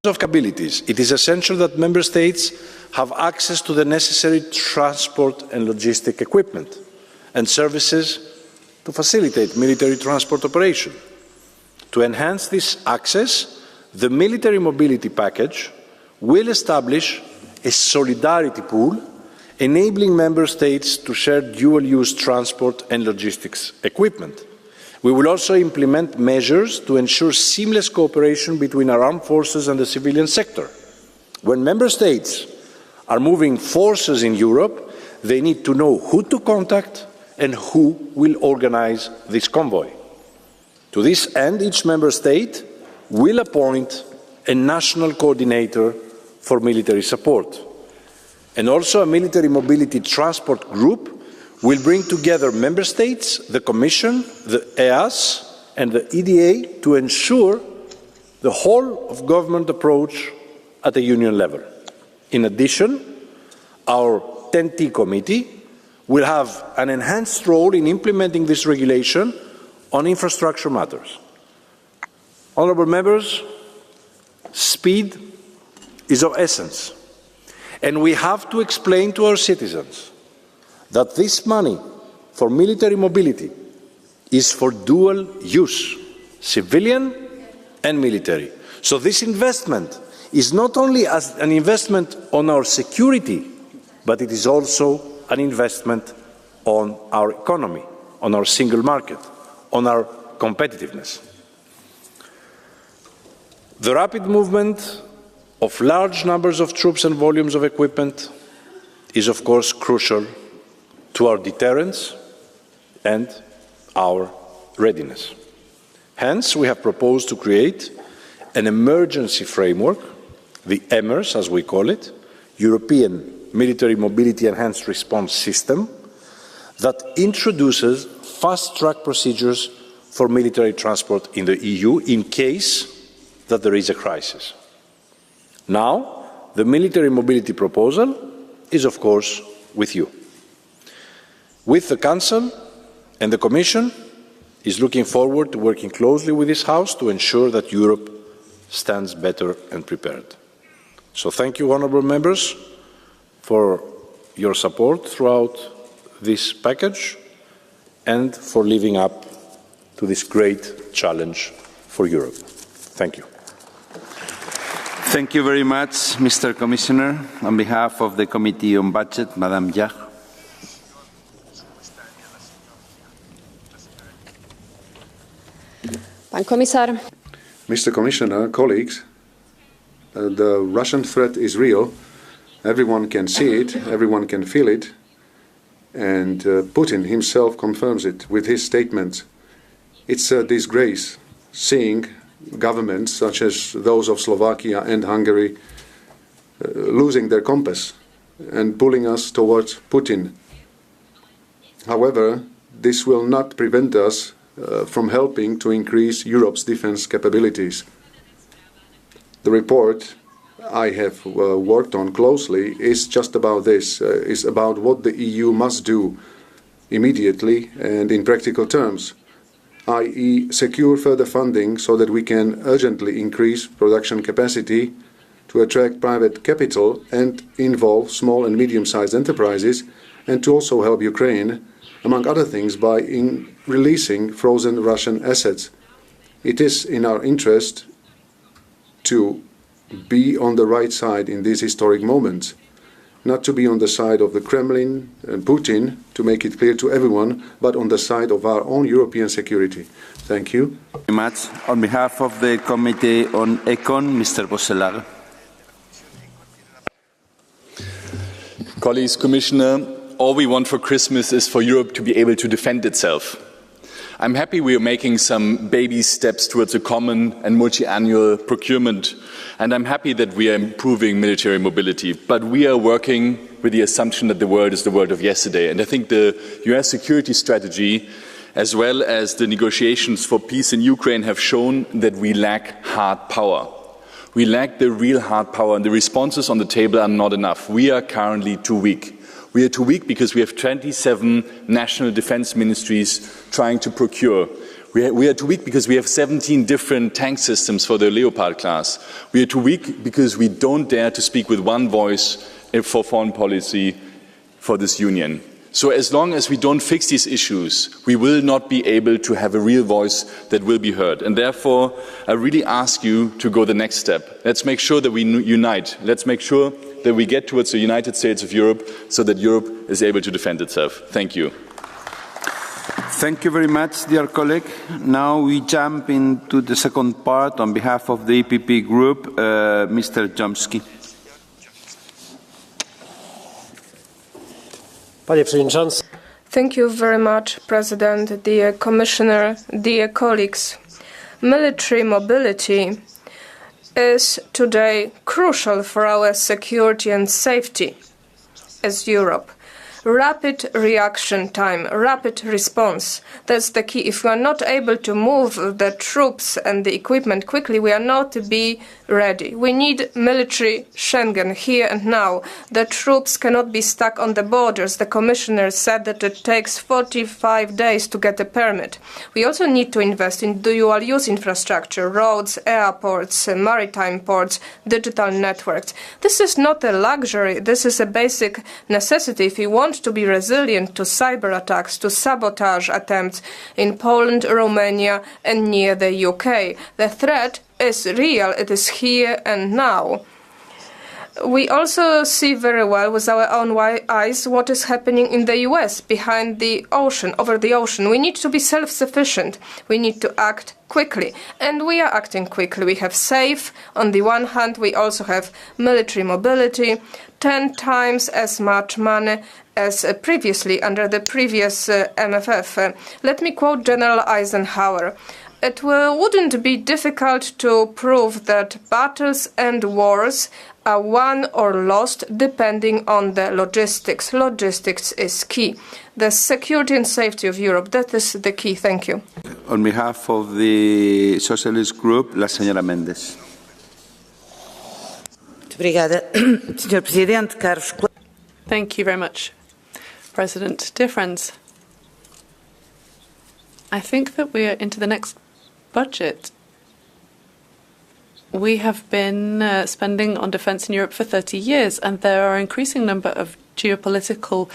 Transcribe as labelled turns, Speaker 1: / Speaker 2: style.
Speaker 1: of capabilities, it is essential that Member States have access to the necessary transport and logistic equipment and services to facilitate military transport operation. To enhance this access, the military mobility package will establish a solidarity pool enabling Member States to share dual-use transport and logistics equipment. We will also implement measures to ensure seamless cooperation between our armed forces and the civilian sector. When Member States are moving forces in Europe, they need to know who to contact and who will organize this convoy. To this end, each Member State will appoint a national coordinator for military support. And also a military mobility transport group will bring together Member States, the Commission, the EAS and the EDA to ensure the whole of government approach at the Union level. In addition, our TEN-T committee will have an enhanced role in implementing this regulation on infrastructure matters. Honourable members, speed is of essence, and we have to explain to our citizens that this money for military mobility is for dual use, civilian and military. So this investment is not only as an investment on our security, but it is also an investment on our economy, on our single market, on our competitiveness. The rapid movement of large numbers of troops and volumes of equipment is, of course, crucial to our deterrence and our readiness. Hence, we have proposed to create an emergency framework, the EMERS, as we call it, European Military Mobility Enhanced Response System, that introduces fast-track procedures for military transport in the EU in case that there is a crisis. Now, the military mobility proposal is, of course, with you. With the Council and the Commission is looking forward to working closely with this House to ensure that Europe stands better and prepared. So thank you, honourable members, for your support throughout this package and for living up to this great challenge for Europe. Thank you.
Speaker 2: Thank you very much, Mr. Commissioner. On behalf of the Committee on Budget, Madame Jach.
Speaker 3: Mr. Commissioner, colleagues, the Russian threat is real. Everyone can see it, everyone can feel it, and Putin himself confirms it with his statement. It's a disgrace seeing governments such as those of Slovakia and Hungary losing their compass and pulling us towards Putin. However, this will not prevent us from helping to increase Europe's defense capabilities. The report I have worked on closely is just about this, is about what the EU must do immediately and in practical terms, i.e. secure further funding so that we can urgently increase production capacity to attract private capital and involve small and medium-sized enterprises, and to also help Ukraine, among other things, by releasing frozen Russian assets. It is in our interest to be on the right side in these historic moments, not to be on the side of the Kremlin and Putin, to make it clear to everyone, but on the side of our own European security. Thank you.
Speaker 2: Thank you very much. On behalf of the Committee on Econ, Mr. Bosselar.
Speaker 4: Colleagues, Commissioner, all we want for Christmas is for Europe to be able to defend itself. I'm happy we are making some baby steps towards a common and multi-annual procurement, and I'm happy that we are improving military mobility. But we are working with the assumption that the world is the world of yesterday. And I think the US security strategy, as well as the negotiations for peace in Ukraine, have shown that we lack hard power. We lack the real hard power, and the responses on the table are not enough. We are currently too weak. We are too weak because we have 27 national defense ministries trying to procure. We are too weak because we have 17 different tank systems for the Leopard class. We are too weak because we don't dare to speak with one voice for foreign policy for this union. So as long as we don't fix these issues, we will not be able to have a real voice that will be heard. And therefore, I really ask you to go the next step. Let's make sure that we unite. Let's make sure that we get towards the United States of Europe so that Europe is able to defend itself. Thank you.
Speaker 2: Thank you very much, dear colleague. Now we jump into the second part on behalf of the EPP group, Mr. Chomsky.
Speaker 5: Thank you very much, President, dear Commissioner, dear colleagues. Military mobility is today crucial for our security and safety as Europe. Rapid reaction time, rapid response, that's the key. If we are not able to move the troops and the equipment quickly, we are not to be ready. We need military Schengen here and now. The troops cannot be stuck on the borders. The Commissioner said that it takes 45 days to get a permit. We also need to invest in dual-use infrastructure, roads, airports, maritime ports, digital networks. This is not a luxury. This is a basic necessity if we want to be resilient to cyber attacks, to sabotage attempts in Poland, Romania and near the UK. The threat is real. It is here and now. We also see very well with our own eyes what is happening in the US, behind the ocean, over the ocean. We need to be self-sufficient. We need to act quickly. And we are acting quickly. We have SAFE on the one hand. We also have military mobility, 10 times as much money as previously under the previous MFF. Let me quote General Eisenhower. It wouldn't be difficult to prove that battles and wars are won or lost depending on the logistics. Logistics is key. The security and safety of Europe, that is the key. Thank you.
Speaker 2: On behalf of the Socialist Group, la señora Mendes.
Speaker 6: Thank you very much, President. Dear friends, I think that we are into the next budget. We have been spending on defence in Europe for 30 years, and there are an increasing number of geopolitical